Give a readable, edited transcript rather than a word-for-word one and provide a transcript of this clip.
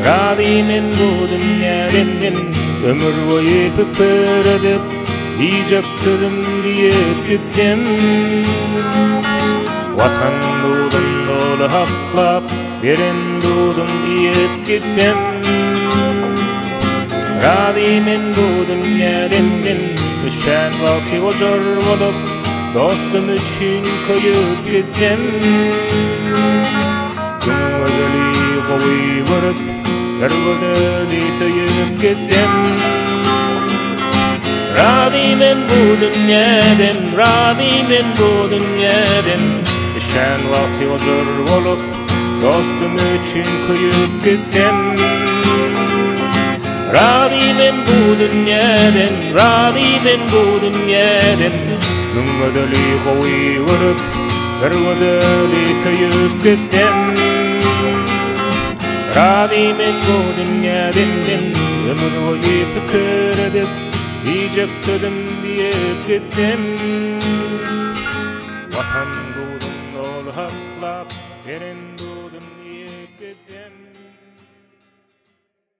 Razıymen bu dünýäden ömür boýy pükür edip diýjekdim diýip gitsem. Watan dudun dolu haklap beren dudun diýip gitsem. Razıymen bu dünýäden düşen wagty ojar bolup dostum üçin köýüp gitsem. Göňeli gowy görüp derwedeli söýüp gitsem. Razıymen bu dünýäden, razıymen bu dünýäden düşen wagty ojar bolup dostum üçin köýüp gitsem. Razıymen bu dünýäden, razıymen bu dünýäden göňeli gowy görüp derwedeli söýüp gitsem. Razıymen bu dünýäden ömür boýy pükür edip diýjekdim diýip gitsem. Watan dudun dolu haklap beren dudun diýip gitsem.